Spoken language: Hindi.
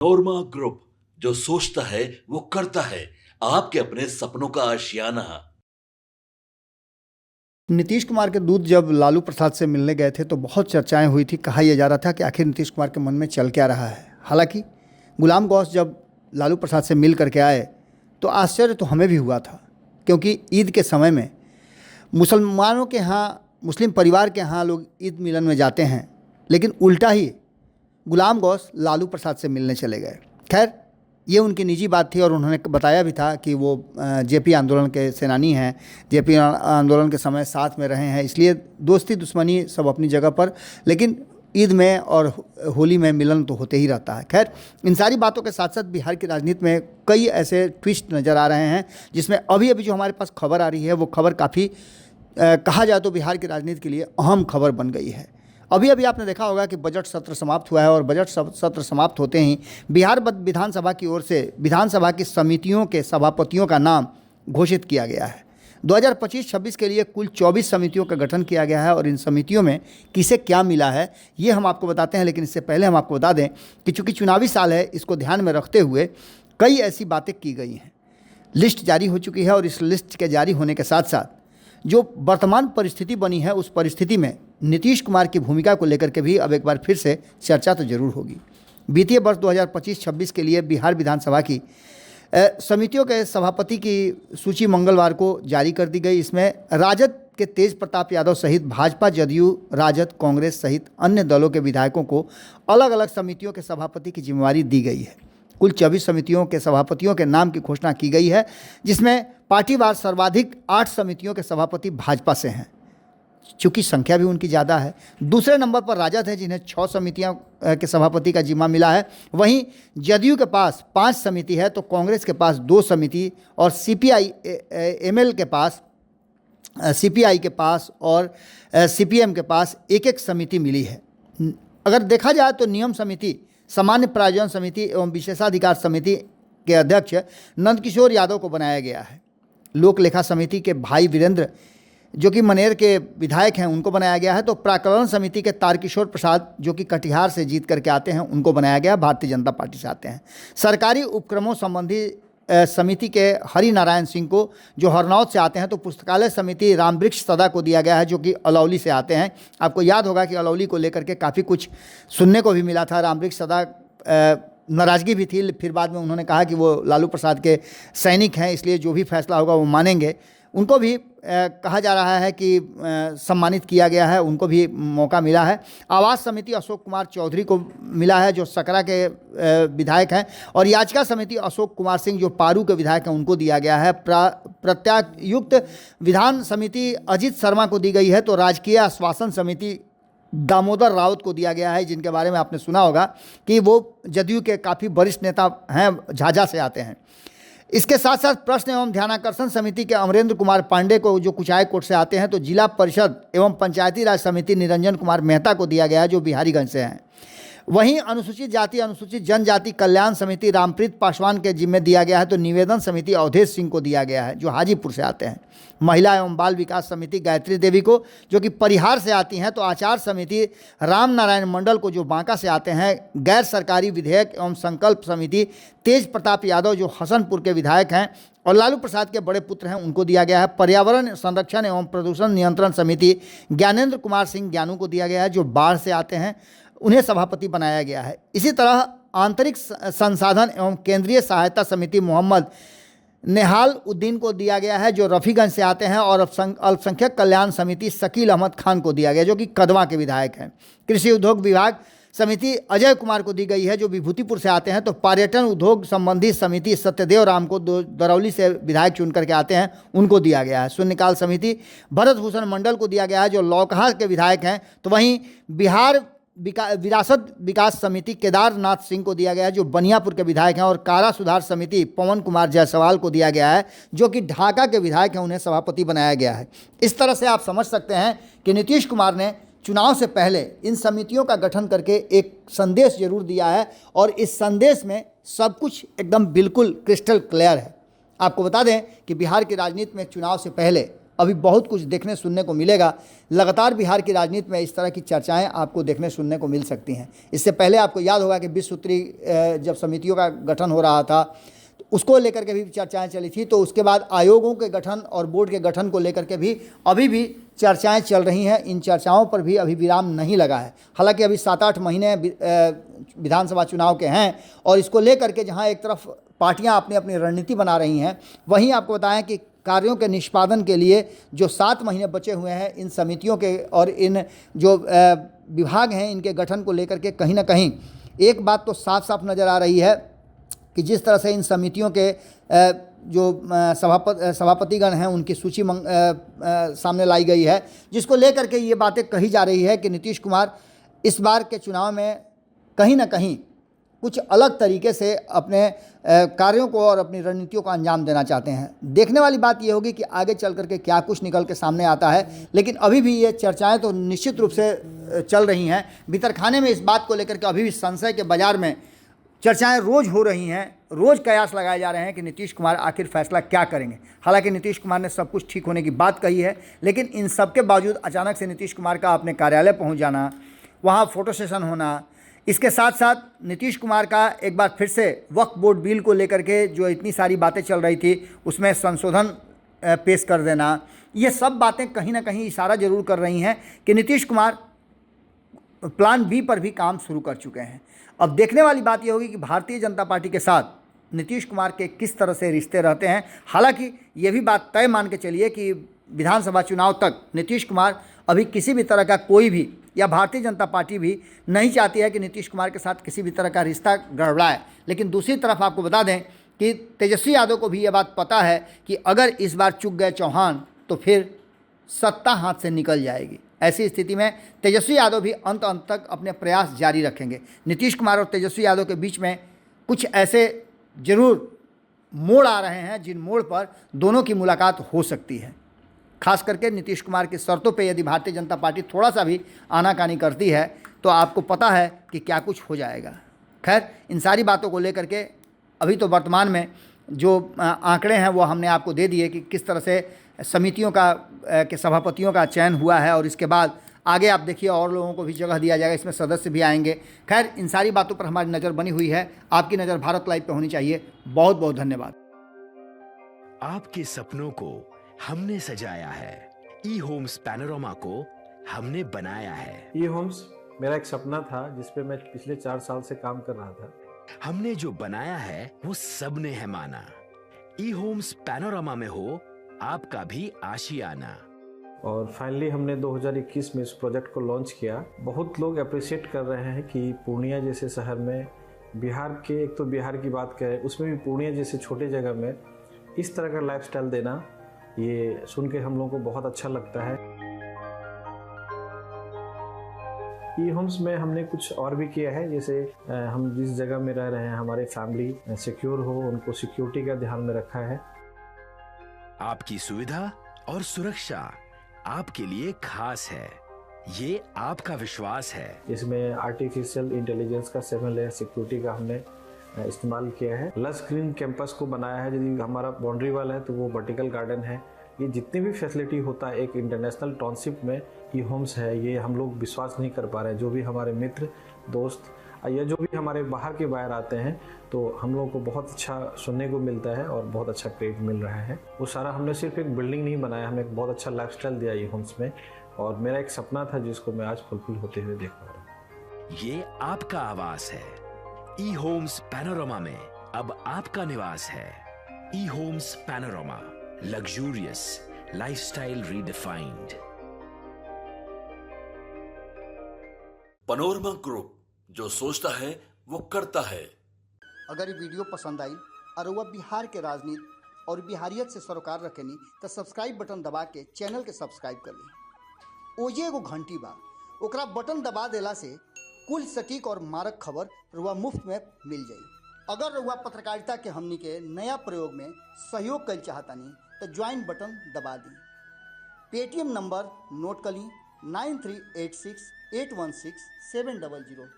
नोरमा ग्रुप, जो सोचता है वो करता है। आपके अपने सपनों का आशियाना। नीतीश कुमार के दूत जब लालू प्रसाद से मिलने गए थे तो बहुत चर्चाएं हुई थी। कहा यह जा रहा था कि आखिर नीतीश कुमार के मन में चल क्या रहा है। हालांकि गुलाम गौस जब लालू प्रसाद से मिल करके आए तो आश्चर्य तो हमें भी हुआ था, क्योंकि ईद के समय में मुसलमानों के यहाँ, मुस्लिम परिवार के यहाँ लोग ईद मिलन में जाते हैं, लेकिन उल्टा ही गुलाम गौस लालू प्रसाद से मिलने चले गए। खैर, ये उनकी निजी बात थी और उन्होंने बताया भी था कि वो जेपी आंदोलन के सेनानी हैं, जेपी आंदोलन के समय साथ में रहे हैं, इसलिए दोस्ती दुश्मनी सब अपनी जगह पर, लेकिन ईद में और होली में मिलन तो होते ही रहता है। खैर, इन सारी बातों के साथ साथ बिहार की राजनीति में कई ऐसे ट्विस्ट नज़र आ रहे हैं, जिसमें अभी अभी जो हमारे पास खबर आ रही है वो खबर काफ़ी कहा जाए तो बिहार की राजनीति के लिए अहम खबर बन गई है। अभी अभी आपने देखा होगा कि बजट सत्र समाप्त हुआ है और बजट सत्र समाप्त होते ही बिहार विधानसभा की ओर से विधानसभा की समितियों के सभापतियों का नाम घोषित किया गया है। 2025-26 के लिए कुल 24 समितियों का गठन किया गया है और इन समितियों में किसे क्या मिला है ये हम आपको बताते हैं। लेकिन इससे पहले हम आपको बता दें कि चूँकि चुनावी साल है, इसको ध्यान में रखते हुए कई ऐसी बातें की गई हैं। लिस्ट जारी हो चुकी है और इस लिस्ट के जारी होने के साथ साथ जो वर्तमान परिस्थिति बनी है उस परिस्थिति में नीतीश कुमार की भूमिका को लेकर के भी अब एक बार फिर से चर्चा तो जरूर होगी। वित्तीय वर्ष 2025-26 के लिए बिहार विधानसभा की समितियों के सभापति की सूची मंगलवार को जारी कर दी गई। इसमें राजद के तेज प्रताप यादव सहित भाजपा, जदयू, राजद, कांग्रेस सहित अन्य दलों के विधायकों को अलग अलग समितियों के सभापति की जिम्मेवारी दी गई है। कुल 24 समितियों के सभापतियों के नाम की घोषणा की गई है, जिसमें पार्टीवार सर्वाधिक 8 समितियों के सभापति भाजपा से हैं, चूँकि संख्या भी उनकी ज़्यादा है। दूसरे नंबर पर राजद है, जिन्हें 6 समितियों के सभापति का जिम्मा मिला है। वहीं जदयू के पास 5 समिति है, तो कांग्रेस के पास 2 समिति और सीपीआई के पास और सीपीएम के पास एक एक समिति मिली है। अगर देखा जाए तो नियम समिति, सामान्य प्रायोजन समिति एवं विशेषाधिकार समिति के अध्यक्ष नंदकिशोर यादव को बनाया गया है। लोक लेखा समिति के भाई वीरेंद्र, जो कि मनेर के विधायक हैं, उनको बनाया गया है। तो प्राक्कलन समिति के तारकिशोर प्रसाद, जो कि कटिहार से जीत करके आते हैं, उनको बनाया गया, भारतीय जनता पार्टी से आते हैं। सरकारी उपक्रमों संबंधी समिति के हरि नारायण सिंह को, जो हरनौत से आते हैं। तो पुस्तकालय समिति रामवृक्ष सदा को दिया गया है, जो कि अलौली से आते हैं। आपको याद होगा कि अलौली को लेकर के काफ़ी कुछ सुनने को भी मिला था। रामवृक्ष सदा नाराज़गी भी थी, फिर बाद में उन्होंने कहा कि वो लालू प्रसाद के सैनिक हैं, इसलिए जो भी फैसला होगा वो मानेंगे। उनको भी कहा जा रहा है कि सम्मानित किया गया है, उनको भी मौका मिला है। आवास समिति अशोक कुमार चौधरी को मिला है, जो सकरा के विधायक हैं। और याचिका समिति अशोक कुमार सिंह, जो पारू के विधायक हैं, उनको दिया गया है। प्रत्यायुक्त विधान समिति अजित शर्मा को दी गई है। तो राजकीय आश्वासन समिति दामोदर राउत को दिया गया है, जिनके बारे में आपने सुना होगा कि वो जदयू के काफ़ी वरिष्ठ नेता हैं, झाझा से आते हैं। इसके साथ साथ प्रश्न एवं ध्यानाकर्षण समिति के अमरेंद्र कुमार पांडे को, जो कुचायकोट से आते हैं। तो जिला परिषद एवं पंचायती राज समिति निरंजन कुमार मेहता को दिया गया है, जो बिहारीगंज से हैं। वहीं अनुसूचित जाति अनुसूचित जनजाति कल्याण समिति रामप्रीत पासवान के जिम्मे दिया गया है। तो निवेदन समिति अवधेश सिंह को दिया गया है, जो हाजीपुर से आते हैं। महिला एवं बाल विकास समिति गायत्री देवी को, जो कि परिहार से आती हैं। तो आचार समिति राम नारायण मंडल को, जो बांका से आते हैं। गैर सरकारी विधेयक एवं संकल्प समिति तेज प्रताप यादव, जो हसनपुर के विधायक हैं और लालू प्रसाद के बड़े पुत्र हैं, उनको दिया गया है। पर्यावरण संरक्षण एवं प्रदूषण नियंत्रण समिति ज्ञानेंद्र कुमार सिंह ज्ञानू को दिया गया है, जो बाढ़ से आते हैं, उन्हें सभापति बनाया गया है। इसी तरह आंतरिक संसाधन एवं केंद्रीय सहायता समिति मोहम्मद नेहाल उद्दीन को दिया गया है, जो रफ़ीगंज से आते हैं। और अल्पसंख्यक कल्याण समिति शकील अहमद खान को दिया गया, जो कि कदवा के विधायक हैं। कृषि उद्योग विभाग समिति अजय कुमार को दी गई है, जो विभूतिपुर से आते हैं। तो पर्यटन उद्योग संबंधी समिति सत्यदेव राम को, दरौली से विधायक चुन करके आते हैं, उनको दिया गया है। शून्यकाल समिति भरत भूषण मंडल को दिया गया है, जो लौकहा के विधायक हैं। तो वहीं बिहार विरासत विकास समिति केदारनाथ सिंह को दिया गया है, जो बनियापुर के विधायक हैं। और कारा सुधार समिति पवन कुमार जायसवाल को दिया गया है, जो कि ढाका के विधायक हैं, उन्हें सभापति बनाया गया है। इस तरह से आप समझ सकते हैं कि नीतीश कुमार ने चुनाव से पहले इन समितियों का गठन करके एक संदेश जरूर दिया है, और इस संदेश में सब कुछ एकदम बिल्कुल क्रिस्टल क्लियर है। आपको बता दें कि बिहार की राजनीति में चुनाव से पहले अभी बहुत कुछ देखने सुनने को मिलेगा। लगातार बिहार की राजनीति में इस तरह की चर्चाएं आपको देखने सुनने को मिल सकती हैं। इससे पहले आपको याद होगा कि 20 सूत्री जब समितियों का गठन हो रहा था तो उसको लेकर के भी चर्चाएं चली थी। तो उसके बाद आयोगों के गठन और बोर्ड के गठन को लेकर के भी अभी भी चर्चाएं चल रही हैं। इन चर्चाओं पर भी अभी विराम नहीं लगा है। हालांकि अभी 7-8 महीने विधानसभा चुनाव के हैं और इसको लेकर के जहां एक तरफ पार्टियां अपनी अपनी रणनीति बना रही हैं, वहीं आपको बताएं कि कार्यों के निष्पादन के लिए जो 7 महीने बचे हुए हैं, इन समितियों के और इन जो विभाग हैं इनके गठन को लेकर के कहीं ना कहीं एक बात तो साफ साफ नज़र आ रही है कि जिस तरह से इन समितियों के जो सभापतिगण हैं उनकी सूची सामने लाई गई है, जिसको लेकर के ये बातें कही जा रही है कि नीतीश कुमार इस बार के चुनाव में कहीं ना कहीं कुछ अलग तरीके से अपने कार्यों को और अपनी रणनीतियों को अंजाम देना चाहते हैं। देखने वाली बात ये होगी कि आगे चल करके क्या कुछ निकल के सामने आता है, लेकिन अभी भी ये चर्चाएं तो निश्चित रूप से चल रही हैं। भीतरखाने में इस बात को लेकर के अभी भी संशय के बाजार में चर्चाएं रोज़ हो रही हैं, रोज़ कयास लगाए जा रहे हैं कि नीतीश कुमार आखिर फैसला क्या करेंगे। हालांकि नीतीश कुमार ने सब कुछ ठीक होने की बात कही है, लेकिन इन सब के बावजूद अचानक से नीतीश कुमार का अपने कार्यालय पहुंच जाना, वहां फोटो सेशन होना, इसके साथ साथ नीतीश कुमार का एक बार फिर से वक्फ बोर्ड बिल को लेकर के जो इतनी सारी बातें चल रही थी उसमें संशोधन पेश कर देना, ये सब बातें कहीं ना कहीं इशारा जरूर कर रही हैं कि नीतीश कुमार प्लान बी पर भी काम शुरू कर चुके हैं। अब देखने वाली बात यह होगी कि भारतीय जनता पार्टी के साथ नीतीश कुमार के किस तरह से रिश्ते रहते हैं। हालांकि ये भी बात तय मान के चलिए कि विधानसभा चुनाव तक नीतीश कुमार अभी किसी भी तरह का कोई भी या भारतीय जनता पार्टी भी नहीं चाहती है कि नीतीश कुमार के साथ किसी भी तरह का रिश्ता गड़बड़ाए। लेकिन दूसरी तरफ आपको बता दें कि तेजस्वी यादव को भी ये बात पता है कि अगर इस बार चूक गए चौहान तो फिर सत्ता हाथ से निकल जाएगी। ऐसी स्थिति में तेजस्वी यादव भी अंत तक अपने प्रयास जारी रखेंगे। नीतीश कुमार और तेजस्वी यादव के बीच में कुछ ऐसे जरूर मोड़ आ रहे हैं जिन मोड़ पर दोनों की मुलाकात हो सकती है। खास करके नीतीश कुमार की शर्तों पे यदि भारतीय जनता पार्टी थोड़ा सा भी आनाकानी करती है तो आपको पता है कि क्या कुछ हो जाएगा। खैर, इन सारी बातों को लेकर के अभी तो वर्तमान में जो आंकड़े हैं वो हमने आपको दे दिए कि किस तरह से समितियों का के सभापतियों का चयन हुआ है और इसके बाद आगे आप देखिए और लोगों को भी जगह दिया जाएगा, इसमें सदस्य भी आएंगे। खैर, इन सारी बातों पर हमारी नज़र बनी हुई है। आपकी नज़र भारत लाइव पे होनी चाहिए। बहुत बहुत धन्यवाद। आपके सपनों को हमने सजाया है, ई होम्स पैनोरमा को हमने बनाया है। ई होम्स मेरा एक सपना था जिस पे मैं पिछले 4 साल से काम कर रहा था। हमने जो बनाया है वो सबने है माना। ई होम्स पैनोरमा में हो आपका भी आशियाना। और फाइनली हमने 2021 में इस प्रोजेक्ट को लॉन्च किया। बहुत लोग अप्रिशिएट कर रहे हैं कि पूर्णिया जैसे शहर में, बिहार के, एक तो बिहार की बात करें उसमें भी पूर्णिया जैसे छोटे जगह में इस तरह का लाइफस्टाइल देना, ये सुन के हम लोगों को बहुत अच्छा लगता है। ई होम्स में हमने कुछ और भी किया है, जैसे हम जिस जगह में रह रहे हैं हमारे फैमिली सिक्योर हो, उनको सिक्योरिटी का ध्यान में रखा है। आपकी सुविधा और सुरक्षा आपके लिए खास है, ये आपका विश्वास है। इसमें आर्टिफिशियल इंटेलिजेंस का 7 लेयर सिक्योरिटी का हमने इस्तेमाल किया है। लस ग्रीन कैंपस को बनाया है। यदि हमारा बाउंड्री वाल है तो वो वर्टिकल गार्डन है। ये जितनी भी फैसिलिटी होता है एक इंटरनेशनल टाउनशिप में ई होम्स है, ये हम लोग विश्वास नहीं कर पा रहे हैं। जो भी हमारे मित्र दोस्त या जो भी हमारे बाहर के बाहर आते हैं तो हम लोगों को बहुत अच्छा सुनने को मिलता है और बहुत अच्छा क्रेडिट मिल रहा है। वो सारा हमने सिर्फ एक बिल्डिंग नहीं बनाया, हमें एक बहुत अच्छा लाइफस्टाइल दिया ई होम्स में, और मेरा एक सपना था जिसको मैं आज फुलफिल होते हुए देख पा रहा हूँ। ये आपका आवास है। ई होम्स पैनोरमा में अब आपका निवास है। E Homes Panorama, luxurious lifestyle redefined. Panorama Group, जो सोचता है वो करता है। अगर ये वीडियो पसंद आई और वह बिहार के राजनीति और बिहारियत से सरोकार रखेनी तो सब्सक्राइब बटन दबा के चैनल के सब्सक्राइब कर ली। ओजे एगो घंटी बा, ओकरा बटन दबा देला से कुल सटीक और मारक खबर रुआ मुफ्त में मिल जाई। अगर रुआ पत्रकारिता के हमनी के नया प्रयोग में सहयोग कर चाहतानी तो ज्वाइन बटन दबा दी। पेटीएम नंबर नोट कर ली 9386816700।